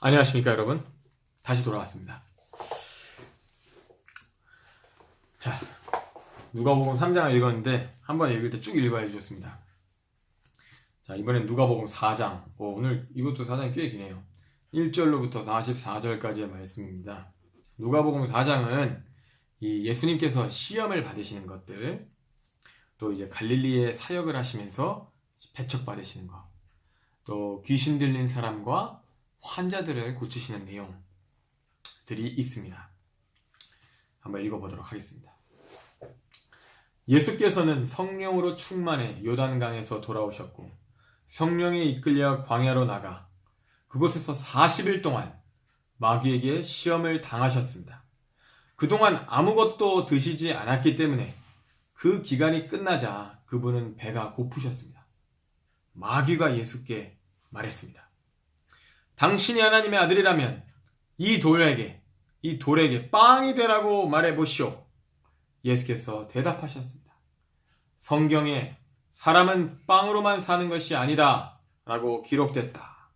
안녕하십니까 여러분, 다시 돌아왔습니다. 자, 누가복음 3장을 읽었는데 한번 읽을 때 쭉 읽어야 주셨습니다. 자, 이번엔 누가복음 4장. 오늘 이것도 4장이 꽤 기네요. 1절로부터 44절까지의 말씀입니다. 누가복음 4장은 이 예수님께서 시험을 받으시는 것들, 또 이제 갈릴리에 사역을 하시면서 배척받으시는 것, 또 귀신 들린 사람과 환자들을 고치시는 내용들이 있습니다. 한번 읽어보도록 하겠습니다. 예수께서는 성령으로 충만해 요단강에서 돌아오셨고 성령에 이끌려 광야로 나가 그곳에서 40일 동안 마귀에게 시험을 당하셨습니다. 그동안 아무것도 드시지 않았기 때문에 그 기간이 끝나자 그분은 배가 고프셨습니다. 마귀가 예수께 말했습니다. 당신이 하나님의 아들이라면 이 돌에게 빵이 되라고 말해보시오. 예수께서 대답하셨습니다. 성경에 사람은 빵으로만 사는 것이 아니다 라고 기록됐다.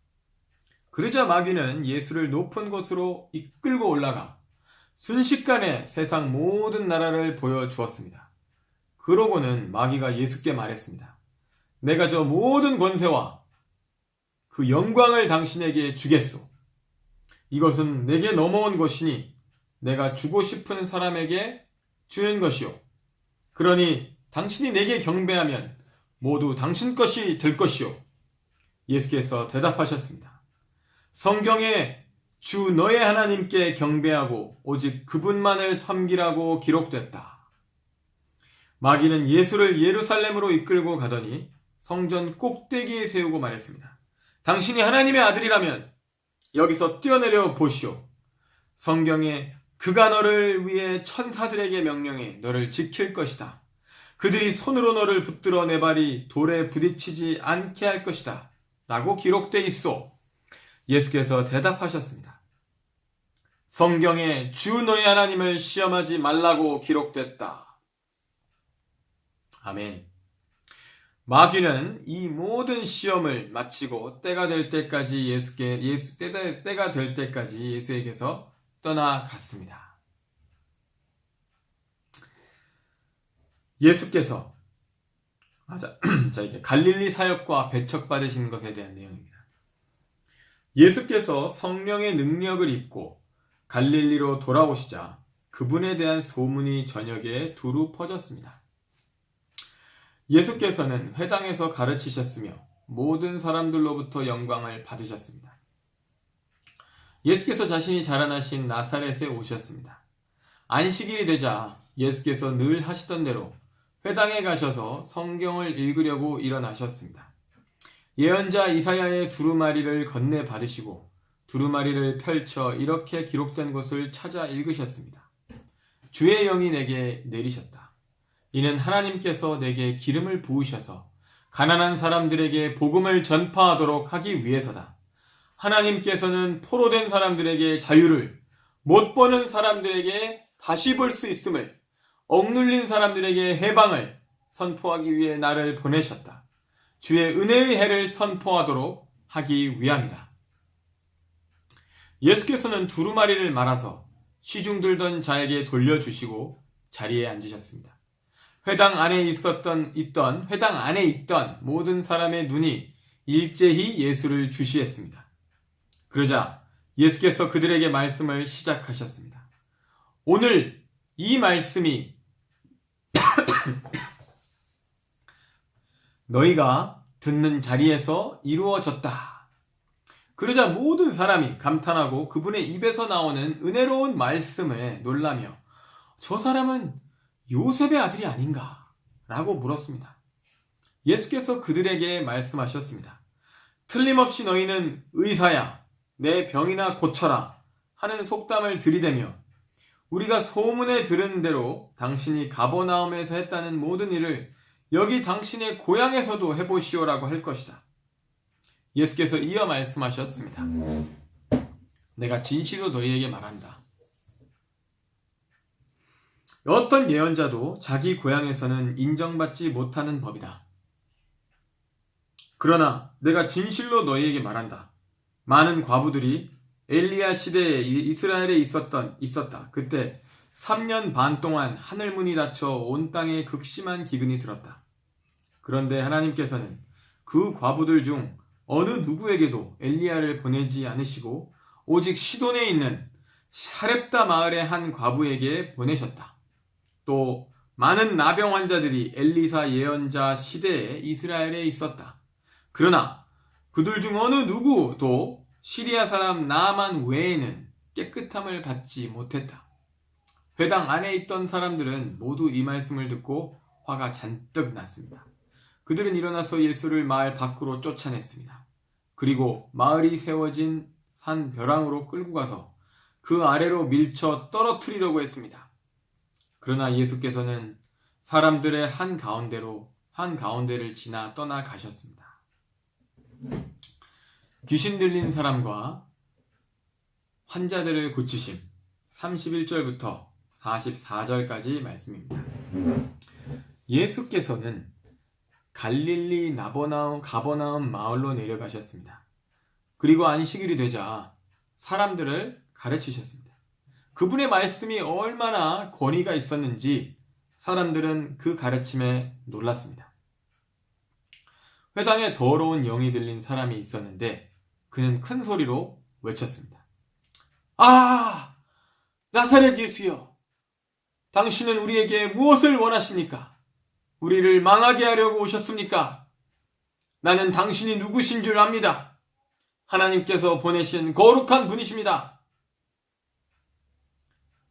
그러자 마귀는 예수를 높은 곳으로 이끌고 올라가 순식간에 세상 모든 나라를 보여주었습니다. 그러고는 마귀가 예수께 말했습니다. 내가 저 모든 권세와 그 영광을 당신에게 주겠소. 이것은 내게 넘어온 것이니 내가 주고 싶은 사람에게 주는 것이요. 그러니 당신이 내게 경배하면 모두 당신 것이 될 것이요. 예수께서 대답하셨습니다. 성경에 주 너의 하나님께 경배하고 오직 그분만을 섬기라고 기록됐다. 마귀는 예수를 예루살렘으로 이끌고 가더니 성전 꼭대기에 세우고 말했습니다. 당신이 하나님의 아들이라면 여기서 뛰어내려 보시오. 성경에 그가 너를 위해 천사들에게 명령해 너를 지킬 것이다. 그들이 손으로 너를 붙들어 내 발이 돌에 부딪히지 않게 할 것이다. 라고 기록돼 있소. 예수께서 대답하셨습니다. 성경에 주 너의 하나님을 시험하지 말라고 기록됐다. 아멘. 마귀는 이 모든 시험을 마치고 때가 될 때까지 예수에게서 떠나갔습니다. 예수께서 자 이제 갈릴리 사역과 배척받으신 것에 대한 내용입니다. 예수께서 성령의 능력을 입고 갈릴리로 돌아오시자 그분에 대한 소문이 전역에 두루 퍼졌습니다. 예수께서는 회당에서 가르치셨으며 모든 사람들로부터 영광을 받으셨습니다. 예수께서 자신이 자라나신 나사렛에 오셨습니다. 안식일이 되자 예수께서 늘 하시던 대로 회당에 가셔서 성경을 읽으려고 일어나셨습니다. 예언자 이사야의 두루마리를 건네 받으시고 두루마리를 펼쳐 이렇게 기록된 곳을 찾아 읽으셨습니다. 주의 영이 내게 내리셨다. 이는 하나님께서 내게 기름을 부으셔서 가난한 사람들에게 복음을 전파하도록 하기 위해서다. 하나님께서는 포로된 사람들에게 자유를, 못 보는 사람들에게 다시 볼 수 있음을, 억눌린 사람들에게 해방을 선포하기 위해 나를 보내셨다. 주의 은혜의 해를 선포하도록 하기 위함이다. 예수께서는 두루마리를 말아서 시중 들던 자에게 돌려주시고 자리에 앉으셨습니다. 회당 안에 있던 모든 사람의 눈이 일제히 예수를 주시했습니다. 그러자 예수께서 그들에게 말씀을 시작하셨습니다. 오늘 이 말씀이 너희가 듣는 자리에서 이루어졌다. 그러자 모든 사람이 감탄하고 그분의 입에서 나오는 은혜로운 말씀에 놀라며 저 사람은 요셉의 아들이 아닌가? 라고 물었습니다. 예수께서 그들에게 말씀하셨습니다. 틀림없이 너희는 의사야, 내 병이나 고쳐라 하는 속담을 들이대며 우리가 소문에 들은 대로 당신이 가버나움에서 했다는 모든 일을 여기 당신의 고향에서도 해보시오라고 할 것이다. 예수께서 이어 말씀하셨습니다. 내가 진실로 너희에게 말한다. 어떤 예언자도 자기 고향에서는 인정받지 못하는 법이다. 그러나 내가 진실로 너희에게 말한다. 많은 과부들이 엘리야 시대에 이스라엘에 있었다. 그때 3년 반 동안 하늘문이 닫혀 온 땅에 극심한 기근이 들었다. 그런데 하나님께서는 그 과부들 중 어느 누구에게도 엘리야를 보내지 않으시고 오직 시돈에 있는 사렙다 마을의 한 과부에게 보내셨다. 또 많은 나병 환자들이 엘리사 예언자 시대에 이스라엘에 있었다. 그러나 그들 중 어느 누구도 시리아 사람 나아만 외에는 깨끗함을 받지 못했다. 회당 안에 있던 사람들은 모두 이 말씀을 듣고 화가 잔뜩 났습니다. 그들은 일어나서 예수를 마을 밖으로 쫓아냈습니다. 그리고 마을이 세워진 산 벼랑으로 끌고 가서 그 아래로 밀쳐 떨어뜨리려고 했습니다. 그러나 예수께서는 사람들의 한가운데를 지나 떠나가셨습니다. 귀신 들린 사람과 환자들을 고치심 31절부터 44절까지 말씀입니다. 예수께서는 갈릴리 가버나움 마을로 내려가셨습니다. 그리고 안식일이 되자 사람들을 가르치셨습니다. 그분의 말씀이 얼마나 권위가 있었는지 사람들은 그 가르침에 놀랐습니다. 회당에 더러운 영이 들린 사람이 있었는데 그는 큰 소리로 외쳤습니다. 아! 나사렛 예수여! 당신은 우리에게 무엇을 원하십니까? 우리를 망하게 하려고 오셨습니까? 나는 당신이 누구신 줄 압니다. 하나님께서 보내신 거룩한 분이십니다.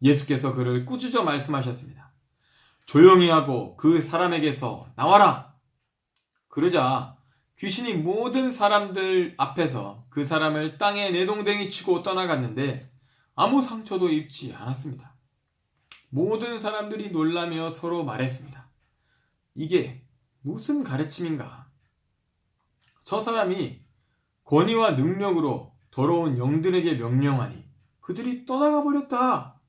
예수께서 그를 꾸짖어 말씀하셨습니다. 조용히 하고 그 사람에게서 나와라. 그러자 귀신이 모든 사람들 앞에서 그 사람을 땅에 내동댕이 치고 떠나갔는데 아무 상처도 입지 않았습니다. 모든 사람들이 놀라며 서로 말했습니다. 이게 무슨 가르침인가? 저 사람이 권위와 능력으로 더러운 영들에게 명령하니 그들이 떠나가 버렸다.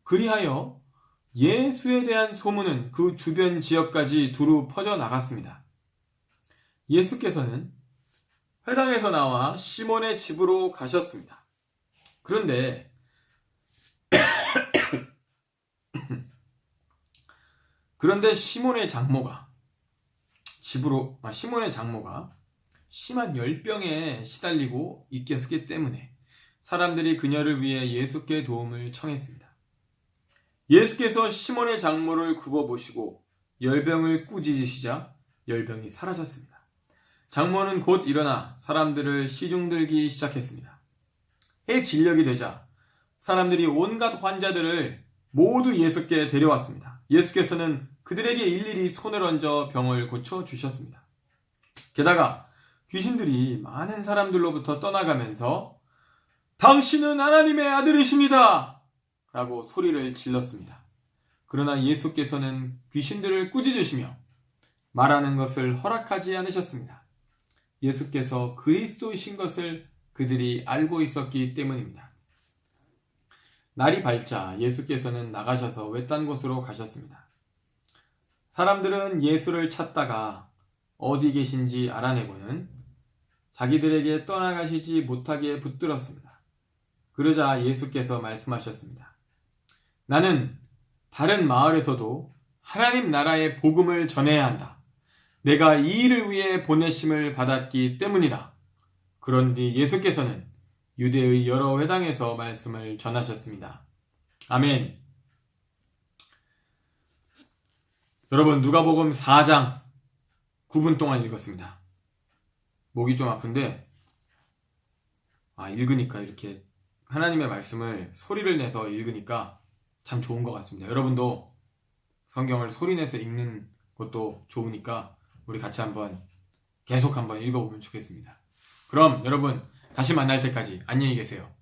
그리하여 예수에 대한 소문은 그 주변 지역까지 두루 퍼져 나갔습니다. 예수께서는 회당에서 나와 시몬의 집으로 가셨습니다. 그런데 시몬의 장모가 심한 열병에 시달리고 있었기 때문에 사람들이 그녀를 위해 예수께 도움을 청했습니다. 예수께서 시몬의 장모를 굽어보시고 열병을 꾸짖으시자 열병이 사라졌습니다. 장모는 곧 일어나 사람들을 시중들기 시작했습니다. 해 진력이 되자 사람들이 온갖 환자들을 모두 예수께 데려왔습니다. 예수께서는 그들에게 일일이 손을 얹어 병을 고쳐주셨습니다. 게다가 귀신들이 많은 사람들로부터 떠나가면서 당신은 하나님의 아들이십니다! 라고 소리를 질렀습니다. 그러나 예수께서는 귀신들을 꾸짖으시며 말하는 것을 허락하지 않으셨습니다. 예수께서 그리스도이신 것을 그들이 알고 있었기 때문입니다. 날이 밝자 예수께서는 나가셔서 외딴 곳으로 가셨습니다. 사람들은 예수를 찾다가 어디 계신지 알아내고는 자기들에게 떠나가시지 못하게 붙들었습니다. 그러자 예수께서 말씀하셨습니다. 나는 다른 마을에서도 하나님 나라의 복음을 전해야 한다. 내가 이 일을 위해 보내심을 받았기 때문이다. 그런 뒤 예수께서는 유대의 여러 회당에서 말씀을 전하셨습니다. 아멘. 여러분, 누가복음 4장 9분 동안 읽었습니다. 목이 좀 아픈데 읽으니까 이렇게 하나님의 말씀을 소리를 내서 읽으니까 참 좋은 것 같습니다. 여러분도 성경을 소리내서 읽는 것도 좋으니까 우리 같이 계속 한번 읽어보면 좋겠습니다. 그럼 여러분, 다시 만날 때까지 안녕히 계세요.